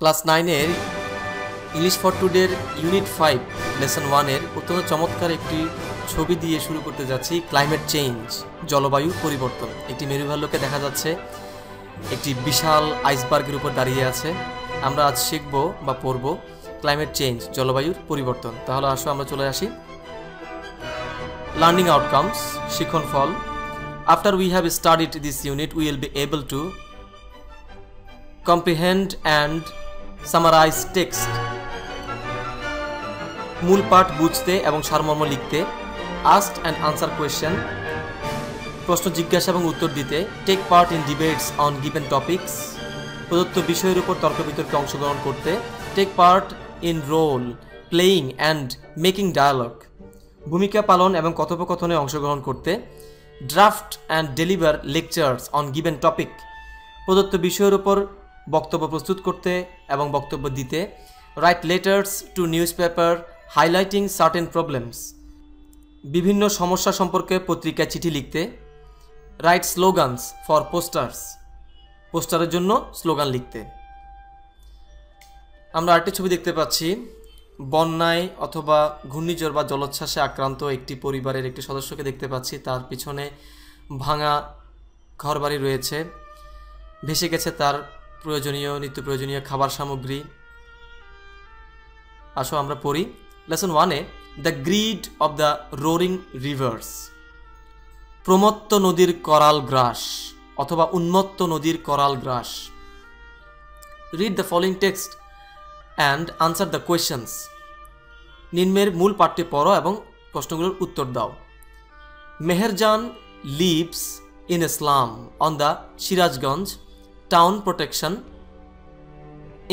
Class 9-এর English for টুডের unit 5 lesson 1-এর অত্যন্ত চমৎকার একটি ছবি দিয়ে শুরু করতে যাচ্ছি। ক্লাইমেট চেঞ্জ, জলবায়ু পরিবর্তন। একটি মেরুভাল্লুকে দেখা যাচ্ছে একটি বিশাল আইসবার্গের উপর দাঁড়িয়ে আছে। আমরা আজ শিখব বা পড়ব ক্লাইমেট চেঞ্জ, জলবায়ুর পরিবর্তন। তাহলে আসো আমরা চলে আসি লার্নিং আউটকামস, শিক্ষণ ফল। After we have studied this unit, we will be able to comprehend and summarize text. মূল পাঠ বুঝতে এবং সারমর্ম লিখতে, ask and answer question, প্রশ্ন জিজ্ঞাসা এবং উত্তর দিতে, take part in debates on given topics, প্রদত্ত বিষয়ের উপর তর্ক বিতর্কে অংশগ্রহণ করতে, take part in role playing and making dialogue, ভূমিকা পালন এবং কথোপকথনে অংশগ্রহণ করতে, draft and deliver lectures on given topic, প্রদত্ত বিষয়ের উপর বক্তব্য প্রস্তুত করতে এবং বক্তব্য দিতে, write letters to newspaper highlighting certain problems, বিভিন্ন সমস্যা সম্পর্কে পত্রিকায় চিঠি লিখতে, write slogans for posters, পোস্টারের জন্য স্লোগান লিখতে। আমরা আরেকটি ছবি দেখতে পাচ্ছি, বন্যায় অথবা ঘূর্ণিঝড় বা জলোচ্ছ্বাসে আক্রান্ত একটি পরিবারের একটি সদস্যকে দেখতে পাচ্ছি। তার পিছনে ভাঙা ঘরবাড়ি রয়েছে, ভেসে গেছে তার নিত্য প্রয়োজনীয় খাবার সামগ্রী। আসো আমরা পড়ি লেসন 1-এ, the greed of the roaring rivers, প্রমত্ত নদীর করাল গ্রাস অথবা উন্মত্ত নদীর করাল গ্রাস। Read the following text and answer the questions, নিম্নের মূল পাঠটি পড়ো এবং প্রশ্নগুলোর উত্তর দাও। Meherjan lives in a slum on the Sirajganj town protection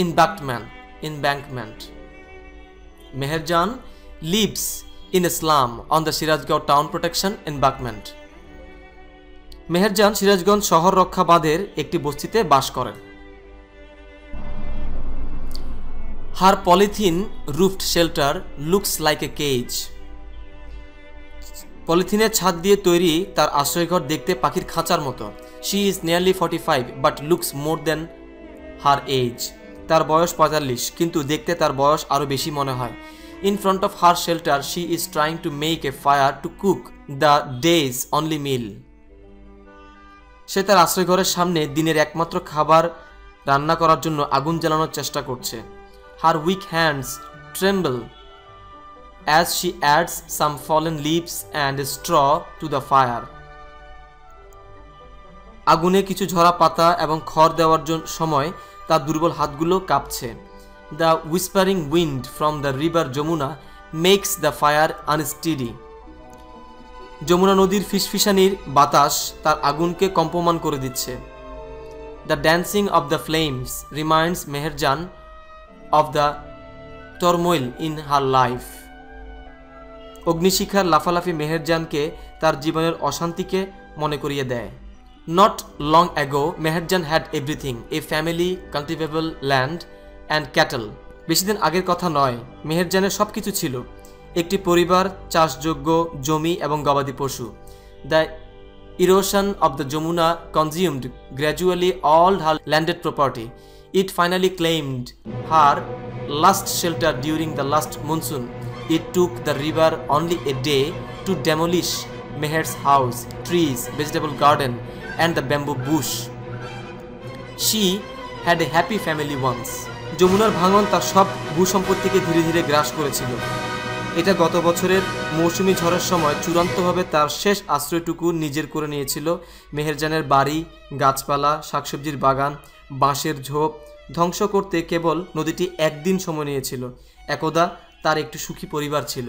embankment. Meherjan lives in a slum on the Sirajganj town protection embankment. Meherjaan Sirajganj শহর রক্ষা বাঁধের একটি বস্তিতে বাস করেন। Her polythene roofed shelter looks like a cage. পলিথিনের ছাদ দিয়ে তৈরি তার আশ্রয়ঘর দেখতে পাখির খাঁচার মতো। She is nearly 45 but looks more than her age. তার বয়স 45 কিন্তু দেখতে তার বয়স আরো বেশি মনে হয়। In front of her shelter she is trying to make a fire to cook the day's only meal. সে তার আশ্রয়ঘরের সামনে দিনের একমাত্র খাবার রান্না করার জন্য আগুন জ্বালানোর চেষ্টা করছে। Her weak hands tremble as she adds some fallen leaves and straw to the fire. আগুনে কিছু ঝরা পাতা এবং খড় দেওয়ার সময় তার দুর্বল হাতগুলো কাঁপছে। The whispering wind from the river Jamuna makes the fire unsteady. Jamuna নদীর ফিসফিসানির বাতাস তার আগুনকে কম্পমান করে দিচ্ছে। The dancing of the flames reminds Meherjan of the turmoil in her life. অগ্নিশিখার লাফালাফি মেহেরজানকে তার জীবনের অশান্তিকে মনে করিয়ে দেয়। Not long ago, Meherjan had everything: a family, cultivable land and cattle. বেশি দিন আগের কথা নয়, মেহেরজানের সব কিছু ছিল, একটি পরিবার, চাষযোগ্য জমি এবং গবাদি পশু। The erosion of the Jamuna consumed gradually all her landed property. It finally claimed her last shelter during the last monsoon. It took the river only a day to demolish Meher's house, trees, vegetable garden and the bamboo bush. She had a happy family once. যমুনার ভাঙন তার সব ভূসম্পত্তিকে ধীরে ধীরে গ্রাস করেছিল। এটা গত বছরের মৌসুমী ঝড়ের সময় চূড়ান্তভাবে তার শেষ আশ্রয়টুকু নিজের করে নিয়েছিল। মেহেরজানের বাড়ি, গাছপালা, শাকসবজির বাগান, বাঁশের ঝোপ ধ্বংস করতে কেবল নদীটি একদিন সময় নিয়েছিল। একদা তার একটি সুখী পরিবার ছিল।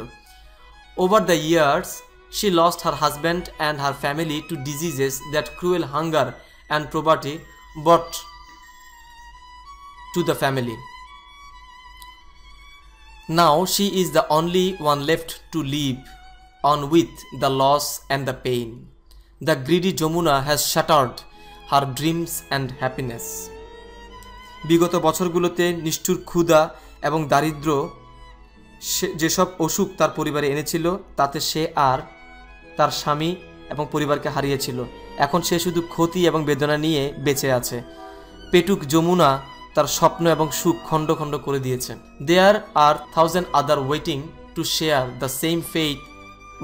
Over the years, she lost her husband and her family to diseases that cruel hunger and poverty brought to the family. Now she is the only one left to live on with the loss and the pain. The greedy Jamuna has shattered her dreams and happiness. বিগত বছরগুলোতে নিষ্ঠুর ক্ষুধা এবং দারিদ্র্য যেসব অসুখ তার পরিবারে এনেছিল তাতে সে আর তার স্বামী এবং পরিবারকে হারিয়েছিল। এখন সে শুধু ক্ষতি এবং বেদনা নিয়ে বেঁচে আছে। পেটুক যমুনা তার স্বপ্ন এবং সুখ খণ্ড খণ্ড করে দিয়েছে। There are 1000 other waiting to share the same faith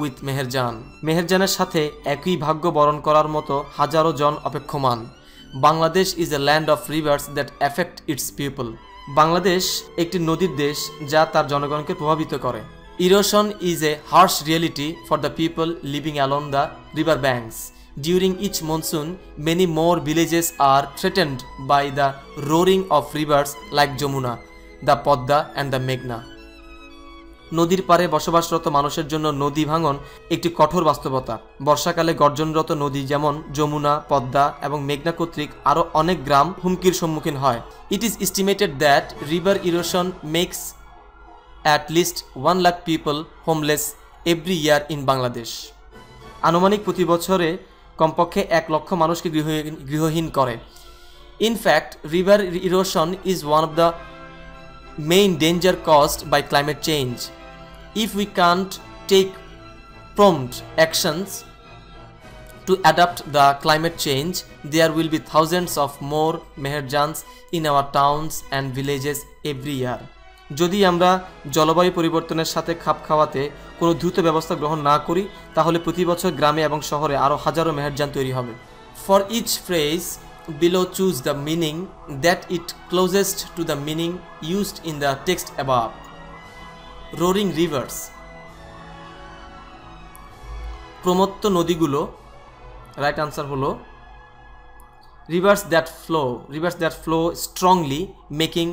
with Meherjan. মেহেরজানের সাথে একই ভাগ্য বরণ করার মতো হাজারো জন অপেক্ষমান। Bangladesh is a land of rivers that affect its people. Bangladesh একটি নদীর দেশ যা তার জনগণকে প্রভাবিত করে। Erosion is a harsh reality for the people living along the river banks. During each monsoon, many more villages are threatened by the roaring of rivers like Jamuna, the Podda and the Meghna. নদীর পাড়ে বসবাসরত মানুষের জন্য নদী ভাঙন একটি কঠোর বাস্তবতা। বর্ষাকালে গর্জনরত নদী যেমন যমুনা, পদ্মা এবং মেঘনা কর্তৃক আরও অনেক গ্রাম হুমকির সম্মুখীন হয়। It is estimated that river erosion makes at least 1 lakh people homeless every year in Bangladesh. আনুমানিক প্রতি বছরে কমপক্ষে 1 লক্ষ মানুষকে গৃহহীন করে। In fact, river erosion is one of the main danger caused by climate change. If we can't take prompt actions to adapt the climate change, there will be thousands of more Meherjans in our towns and villages every year. যদি আমরা জলবায়ু পরিবর্তনের সাথে খাপ খাওয়াতে কোনো দ্রুত ব্যবস্থা গ্রহণ না করি তাহলে প্রতি বছর গ্রামে এবং শহরে আরও হাজারো মেহেরজান তৈরি হবে। For each phrase below choose the meaning that it closest to the meaning used in the text above. Roaring rivers. প্রমত্ত নদীগুলো, রাইট আনসার হলো rivers that flow strongly making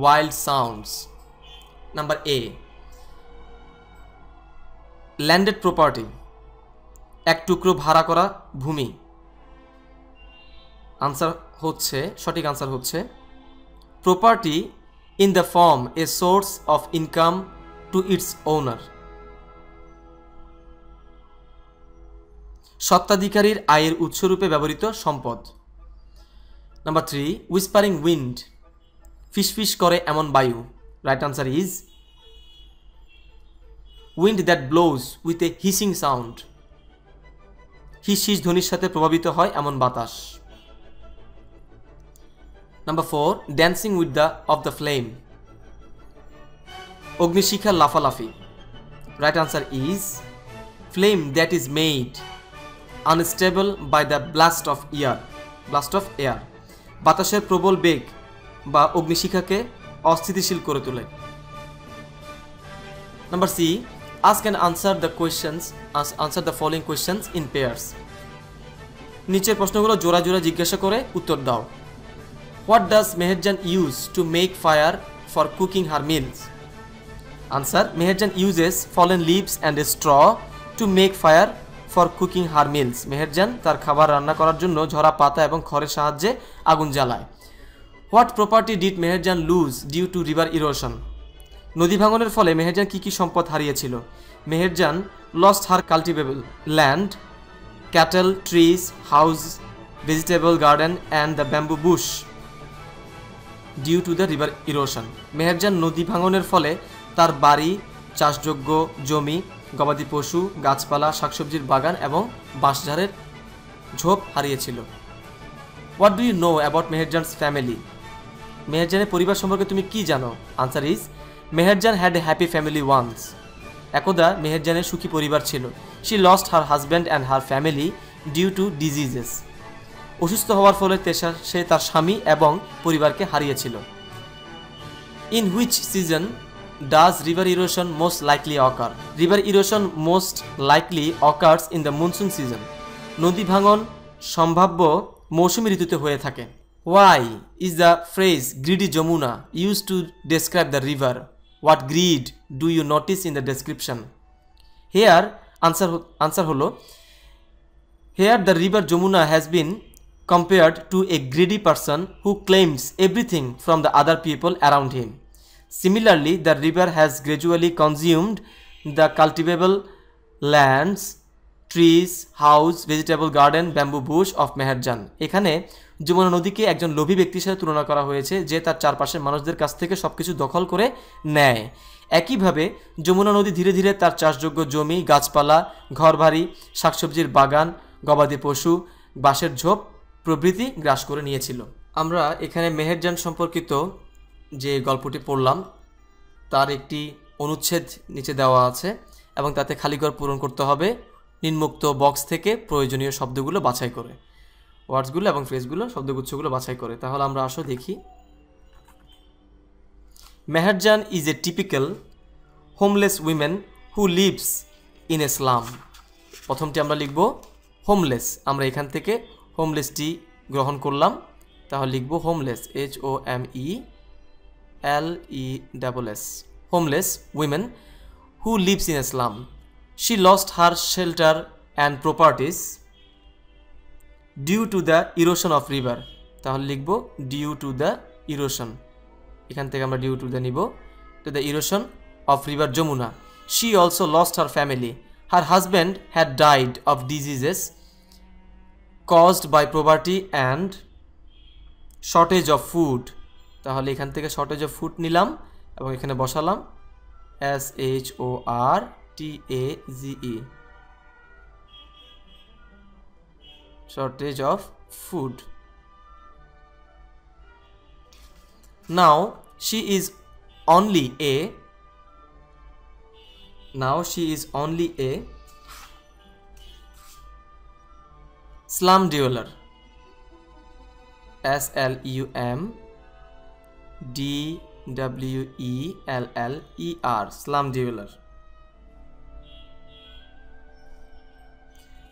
wild sounds. Number A. Landed property. এক টুকরো ভাড়া করা ভূমি। সঠিক answer হচ্ছে property in the form a source of income to its owner. স্বত্বাধিকারীর আয়ের উৎসরূপে ব্যবহৃত সম্পদ। নাম্বার 3. Whispering wind. ফিসফিস করে এমন বায়ু। Right answer is wind that blows with a hissing sound. Hiss ধ্বনির সাথে প্রভাবিত হয় এমন বাতাস। Number 4. Dancing with the flame. অগ্নিশিখা লাফালাফি। Right answer is flame that is made unstable by the blast of air. বাতাসের প্রবল বেগ বা অগ্নিশিখাকে অস্থিতিশীল করে তোলে। Number C. Ask and answer the following questions in pairs. নিচের প্রশ্নগুলো জোড়া জোড়া জিজ্ঞাসা করে উত্তর দাও। What does Meherjan use to make fire for cooking her meals? Answer. Meherjan uses fallen leaves and a straw to make fire for cooking her meals. Meherjan তার খাবার রান্না করার জন্য ঝরা পাতা এবং খড়ের সাহায্যে আগুন জ্বালায়। What property did Meherjan lose due to river erosion? নদী ভাঙনের ফলে মেহেরজান কি কি সম্পদ হারিয়েছিল? Meherjan lost her cultivable land, cattle, trees, house, vegetable garden and the bamboo bush due to the river erosion. Meherjaan নদী ভাঙনের ফলে তার বাড়ি, চাষযোগ্য জমি, গবাদি পশু, গাছপালা, শাকসবজির বাগান এবং বাঁশঝাড়ের ঝোপ হারিয়েছিল। What do you know about Meherjan's family? মেহেরজানের পরিবার সম্পর্কে তুমি কি জানো? Answer is Meherjan had a happy family once. একদা মেহেরজানের সুখী পরিবার ছিল। She lost her husband and her family due to diseases. অসুস্থ হওয়ার ফলে সে তার স্বামী এবং পরিবারকে হারিয়েছিল। In which season does river erosion most likely occur? River erosion most likely occurs in the monsoon season. নদী ভাঙন সম্ভাব্য মৌসুমী ঋতুতে হয়ে থাকে। Why is the phrase greedy Jamuna used to describe the river? What greed do you notice in the description? Here answer holo here the river Jamuna has been compared to a greedy person who claims everything from the other people around him. Similarly, the river has gradually consumed the cultivable lands, trees, house, vegetable garden, bamboo bush of Meherjan. এখানে যমুনা নদীকে একজন লোভী ব্যক্তির সাথে তুলনা করা হয়েছে যে তার চারপাশের মানুষদের কাছ থেকে সবকিছু দখল করে নেয়। একইভাবে যমুনা নদী ধীরে ধীরে তার চাষযোগ্য জমি, গাছপালা, ঘরবাড়ি, শাকসবজির বাগান, গবাদি পশু, বাঁশের ঝোপ প্রভৃতি গ্রাস করে নিয়েছিল। আমরা এখানে মেহেরজান সম্পর্কিত যে গল্পটি পড়লাম তার একটি অনুচ্ছেদ নিচে দেওয়া আছে এবং তাতে খালিঘর পূরণ করতে হবে নিম্নোক্ত বক্স থেকে প্রয়োজনীয় শব্দগুলো বাছাই করে, ওয়ার্ডসগুলো এবং ফ্রেজগুলো, শব্দগুচ্ছগুলো বাছাই করে। তাহলে আমরা আসো দেখি। Meherjaan is a typical homeless women who lives in a slum. প্রথমটি আমরা লিখব হোমলেস, আমরা এখান থেকে হোমলেসটি গ্রহণ করলাম, তাহলে লিখব homeless, HOMELESS, homeless women who lives in a slum. She lost her shelter and properties due to the erosion of river, তাহলে লিখব due to the erosion, এখান থেকে আমরা due to the নিব, to the erosion of river Jamuna. She also lost her family. Her husband had died of diseases caused by poverty and shortage of food, তাহলে এখান থেকে shortage of food নিলাম এবং এখানে বসালাম SHORTAGE, shortage of food. Now she is only a slum dweller, SLUMDWELLER, slum dweller.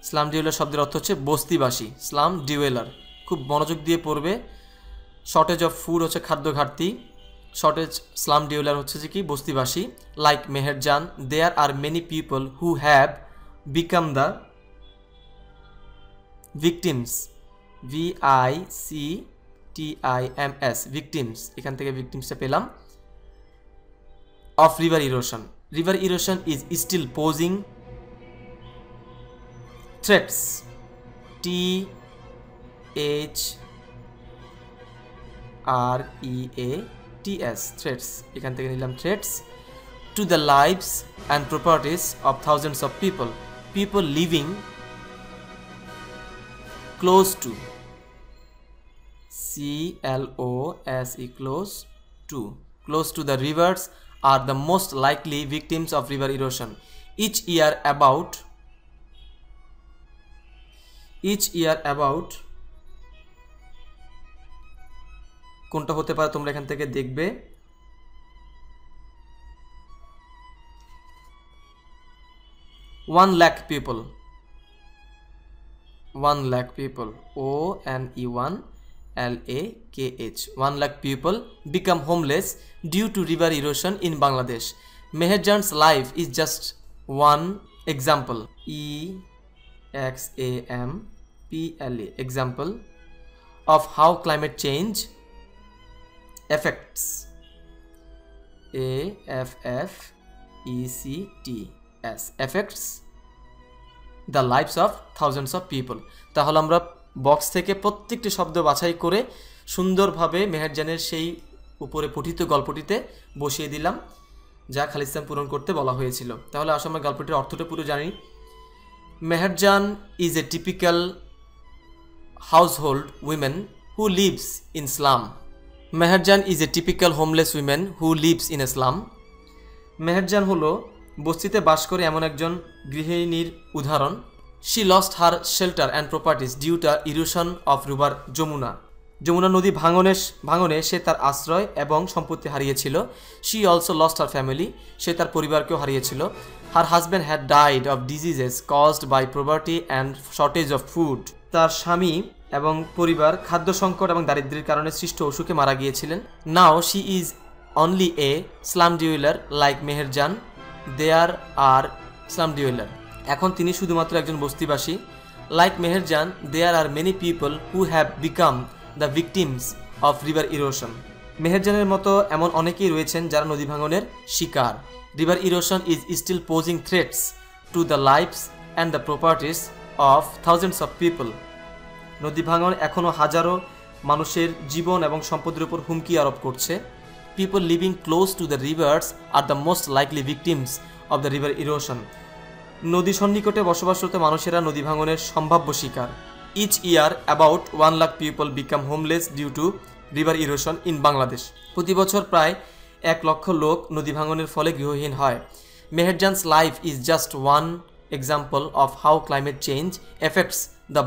Slum dweller শব্দের অর্থ হচ্ছে বস্তিবাসী, স্লাম ডিওয়েলার। খুব মনোযোগ দিয়ে পড়বে। শর্টেজ অফ ফুড হচ্ছে খাদ্য ঘাটতি, শর্টেজ, স্লাম ডিওয়েলার হচ্ছে যে কি বস্তিবাসী। Like Meherjan there are many people who have become the victims, VICTIMS, victims, এখান থেকে ভিকটিমসটা পেলাম, of river erosion. River erosion is still posing threats, THREATS, threats, এখান থেকে নিলাম threats, to the lives and properties of thousands of people living close to, close to the rivers are the most likely victims of river erosion. Each year about কোনটা হতে পারে তোমরা এখান থেকে দেখবে। 1 lakh people, 1 lakh people, ONE1LAKH, 1 lakh people become homeless due to river erosion in Bangladesh. Meherjan's life is just one example, EXAMPLE, example of how climate change affects, AFFECTS, affects the lives of thousands of people. তাহলে আমরা box থেকে প্রত্যেকটি শব্দ বাছাই করে সুন্দরভাবে মেহেরজানের সেই উপরে পঠিত গল্পটিতে বসিয়ে দিলাম যা খালিস্তান পূরণ করতে বলা হয়েছিল। তাহলে আসলে আমরা গল্পটির অর্থটা পুরো জানি। Meherjan is a typical household woman who lives in slum. Meherjan is a typical homeless woman who lives in a slum. Meherjaan হলো বস্তিতে বাস করে এমন একজন গৃহিণীর উদাহরণ। She lost her shelter and properties due to erosion of river Jamuna. Jamuna নদী ভাঙনে সে তার আশ্রয় এবং সম্পত্তি হারিয়েছিল। She also lost her family, সে তার পরিবারকেও হারিয়েছিল। Her husband had died of diseases caused by poverty and shortage of food. তার স্বামী এবং পরিবার খাদ্য সংকট এবং দারিদ্র্যের কারণে সৃষ্ট অসুখে মারা গিয়েছিলেন। Now she is only a slum dweller like Meherjan. There are slum dweller. এখন তিনি শুধুমাত্র একজন বস্তিবাসী। Like Meherjan, there are many people who have become the victims of river erosion. মেহেরজানের মতো এমন অনেকেই রয়েছেন যারা নদী ভাঙনের শিকার। River erosion is still posing threats to the lives and the properties of thousands of people. নদী ভাঙন এখনও হাজারো মানুষের জীবন এবং সম্পদের উপর হুমকি আরোপ করছে। People living close to the rivers are the most likely victims of the river erosion. নদী সন্নিকটে বসবাসরত মানুষেরা নদী ভাঙনের সম্ভাব্য শিকার। Each year about 1 lakh people become homeless due to river erosion in Bangladesh. প্রতি বছর প্রায় 1 লক্ষ লোক নদী ভাঙনের ফলে গৃহহীন হয়। Meherjan's life is just one example of how climate change affects the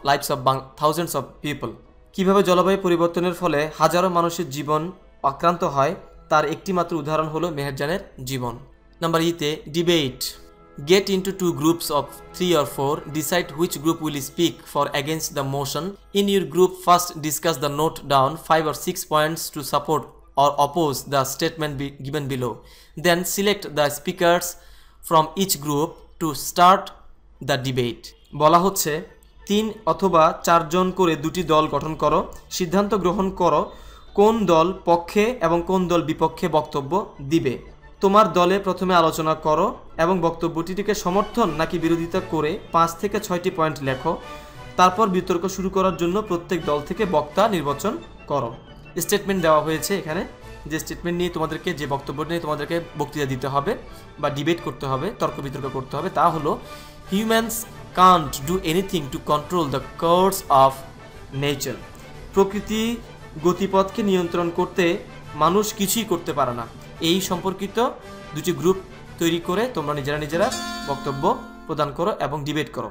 lives of thousands of people. কিভাবে জলবায়ু পরিবর্তনের ফলে হাজারো মানুষের জীবন আক্রান্ত হয় তার একটি মাত্র উদাহরণ হলো মেহেরজানের জীবন। নাম্বার ইতে debate. Get into 2 groups of 3 or 4. Decide which group will speak for against the motion. In your group, first discuss the note down 5 or 6 points to support or oppose the statement given below. Then select the speakers from each group to start the debate. বলা হচ্ছে 3 অথবা 4 জন করে দুটি দল গঠন করো, সিদ্ধান্ত গ্রহণ করো কোন দল পক্ষে এবং কোন দল বিপক্ষে বক্তব্য দিবে। তোমার দলে প্রথমে আলোচনা করো এবং বক্তব্যটিকে সমর্থন নাকি বিরোধিতা করে 5 থেকে 6টি পয়েন্ট লেখো। তারপর বিতর্ক শুরু করার জন্য প্রত্যেক দল থেকে বক্তা নির্বাচন করো। স্টেটমেন্ট দেওয়া হয়েছে এখানে, যে স্টেটমেন্ট নিয়ে তোমাদেরকে, যে বক্তব্য নিয়ে তোমাদেরকে বক্তৃতা দিতে হবে বা ডিবেট করতে হবে, তর্ক বিতর্ক করতে হবে, তা হলো humans can't do anything to control the course of nature. প্রকৃতি গতিপথকে নিয়ন্ত্রণ করতে মানুষ কিছুই করতে পারে না। এই সম্পর্কিত দুটি গ্রুপ তৈরি করে তোমরা নিজেরা বক্তব্য প্রদান করো এবং ডিবেট করো।